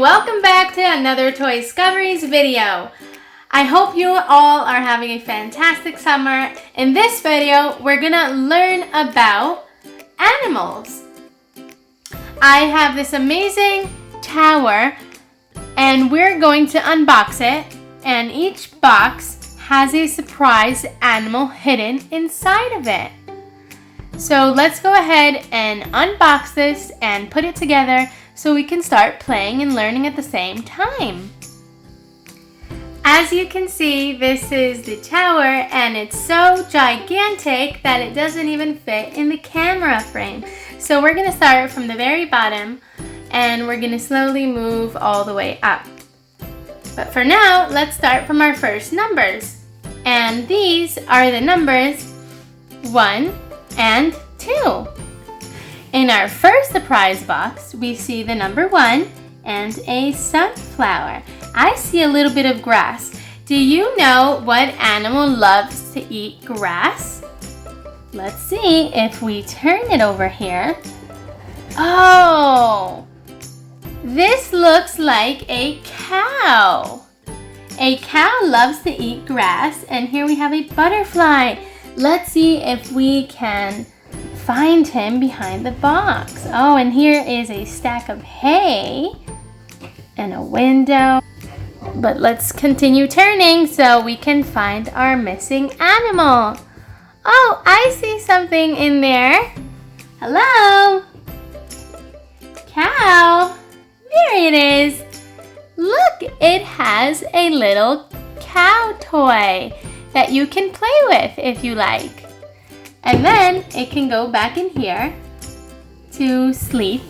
welcome back to another Toyscoveries video. I hope you all are having a fantastic summer. In this video, we're gonna learn about animals. I have this amazing tower and we're going to unbox it, and each box has a surprise animal hidden inside of it. So let's go ahead and unbox this and put it together so we can start playing and learning at the same time. As you can see, this is the tower and it's so gigantic that it doesn't even fit in the camera frame. So we're gonna start from the very bottom and we're gonna slowly move all the way up. But for now, let's start from our first numbers. And these are the numbers 1 and 2. In our first surprise box, we see the number 1 and a sunflower. I see a little bit of grass. Do you know what animal loves to eat grass? Let's see if we turn it over here. Oh, this looks like a cow. A cow loves to eat grass, and here we have a butterfly. Let's see if we can find him behind the box. Oh, and here is a stack of hay and a window. But let's continue turning so we can find our missing animal. Oh, I see something in there. Hello? Cow. There it is. Look, it has a little cow toy that you can play with if you like. And then it can go back in here to sleep,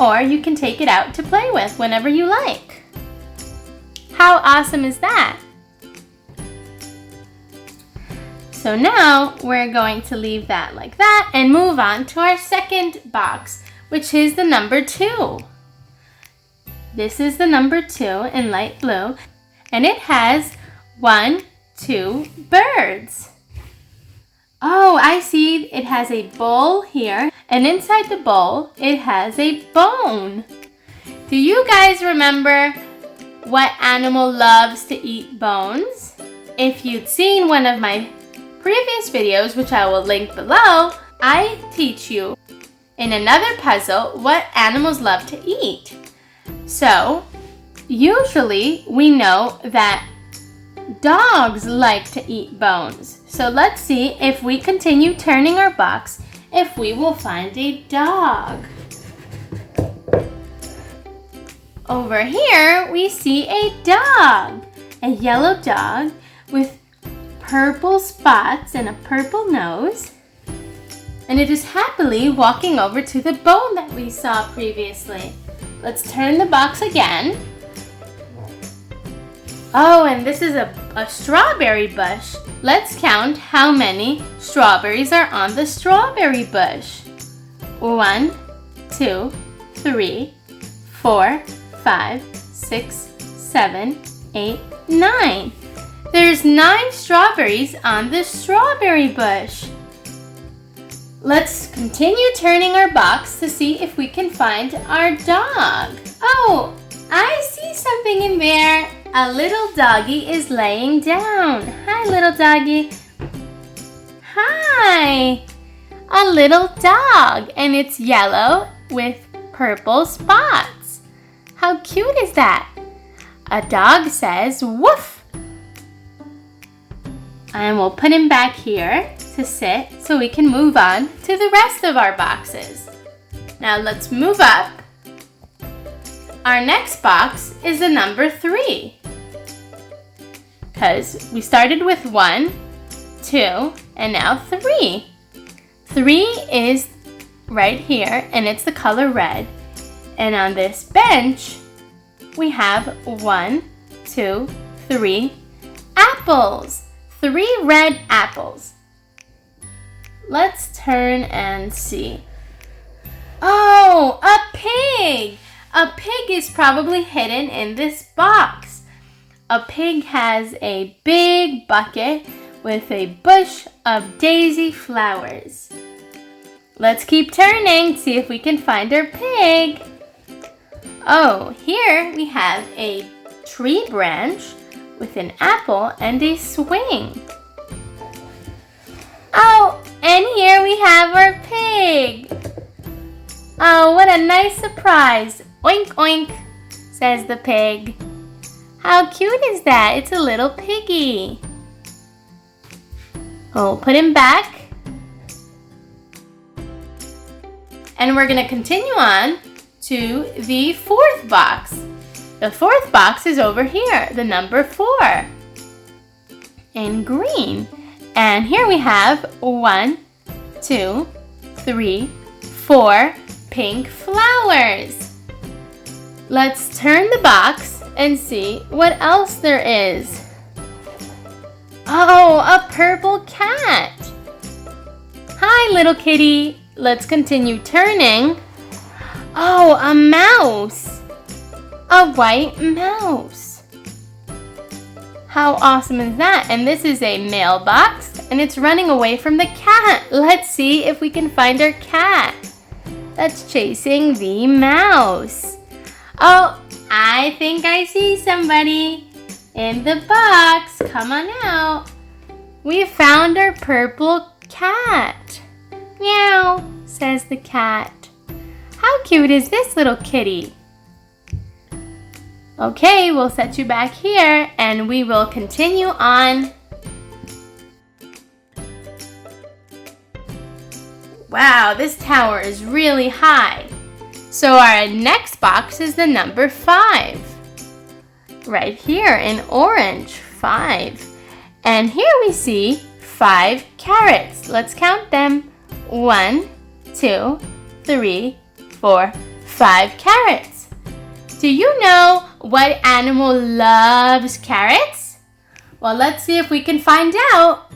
or you can take it out to play with whenever you like. How awesome is that? So now we're going to leave that like that and move on to our second box, which is the number 2. This is the number 2 in light blue, and it has 1, 2 birds. Oh, I see it has a bowl here, and inside the bowl, it has a bone. Do you guys remember what animal loves to eat bones? If you'd seen one of my previous videos, which I will link below, I teach you in another puzzle what animals love to eat. So, usually we know that dogs like to eat bones. So let's see if we continue turning our box if we will find a dog. Over here we see a dog, a yellow dog with purple spots and a purple nose. And it is happily walking over to the bone that we saw previously. Let's turn the box again. Oh, and this is a strawberry bush. Let's count how many strawberries are on the strawberry bush. 1, 2, 3, 4, 5, 6, 7, 8, 9. There's 9 strawberries on the strawberry bush. Let's continue turning our box to see if we can find our dog. Oh, I see something in there. A little doggy is laying down. Hi, little doggy. Hi. A little dog, and it's yellow with purple spots. How cute is that? A dog says woof. And we'll put him back here to sit so we can move on to the rest of our boxes. Now let's move up. Our next box is the number 3. Because we started with 1, 2, and now 3. 3 is right here, and it's the color red. And on this bench, we have 1, 2, 3 apples. 3 red apples. Let's turn and see. Oh, a pig! A pig is probably hidden in this box. A pig has a big bucket with a bush of daisy flowers. Let's keep turning, see if we can find our pig. Oh, here we have a tree branch with an apple and a swing. Oh, and here we have our pig. Oh, what a nice surprise. Oink, oink, says the pig. How cute is that? It's a little piggy. Oh, put him back. And we're going to continue on to the fourth box. The fourth box is over here, the number 4 in green. And here we have 1, 2, 3, 4 pink flowers. Let's turn the box and see what else there is. Oh, a purple cat. Hi, little kitty. Let's continue turning. Oh, a mouse. A white mouse. How awesome is that? And this is a mailbox, and it's running away from the cat. Let's see if we can find our cat that's chasing the mouse. Oh, I think I see somebody in the box. Come on out. We found our purple cat. Meow, says the cat. How cute is this little kitty? Okay, we'll set you back here and we will continue on. Wow, this tower is really high. So our next box is the number 5. Right here in orange, 5. And here we see 5 carrots. Let's count them. 1, 2, 3, 4, 5 carrots. Do you know what animal loves carrots? Well, let's see if we can find out.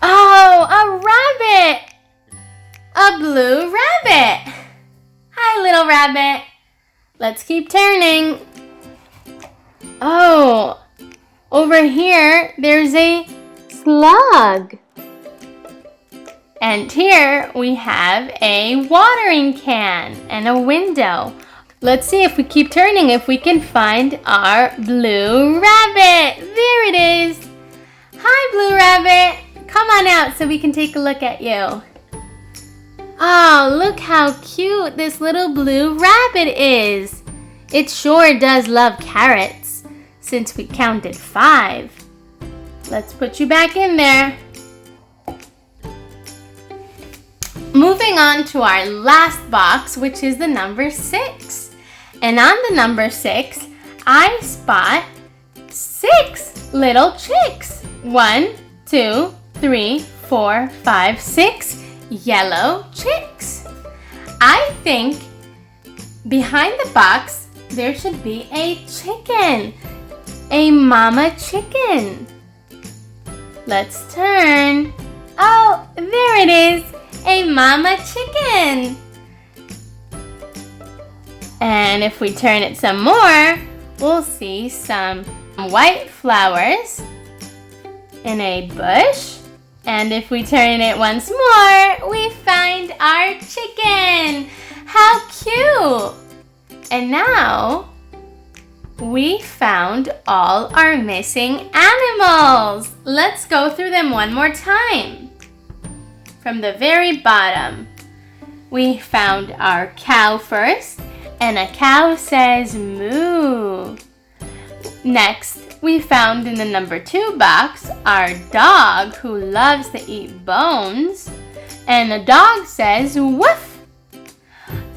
Oh, a rabbit! A blue rabbit! Hi, little rabbit. Let's keep turning. Oh, over here, there's a slug. And here we have a watering can and a window. Let's see if we keep turning if we can find our blue rabbit. There it is. Hi, blue rabbit. Come on out so we can take a look at you. Oh, look how cute this little blue rabbit is. It sure does love carrots since we counted 5. Let's put you back in there. Moving on to our last box, which is the number 6. And on the number 6, I spot 6 little chicks. 1, 2, 3, 4, 5, 6 yellow chicks. I think behind the box there should be a chicken. A mama chicken. Let's turn. Oh, there it is. A mama chicken. And if we turn it some more, we'll see some white flowers in a bush. And if we turn it once more, we find our chicken. How cute! And now we found all our missing animals. Let's go through them one more time. From the very bottom, we found our cow first, and a cow says moo. Next, we found in the number 2 box our dog who loves to eat bones, and the dog says woof.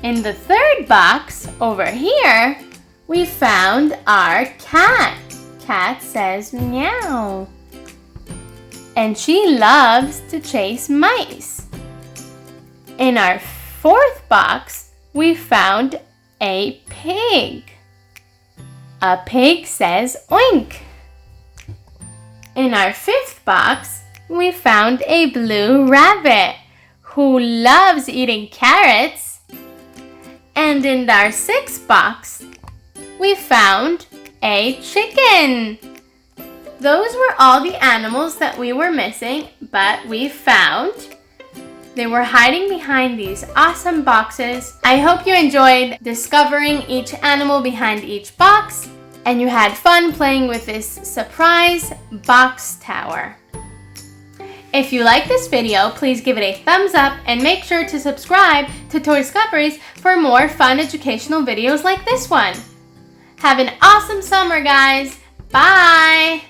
In the 3rd box over here, we found our cat. Cat says meow. And she loves to chase mice. In our 4th box, we found a pig. A pig says oink. In our 5th box, we found a blue rabbit who loves eating carrots. And in our 6th box, we found a chicken. Those were all the animals that we were missing, but we found They were hiding behind these awesome boxes. I hope you enjoyed discovering each animal behind each box, and you had fun playing with this surprise box tower. If you like this video, please give it a thumbs up and make sure to subscribe to Toyscoveries for more fun educational videos like this one. Have an awesome summer, guys. Bye!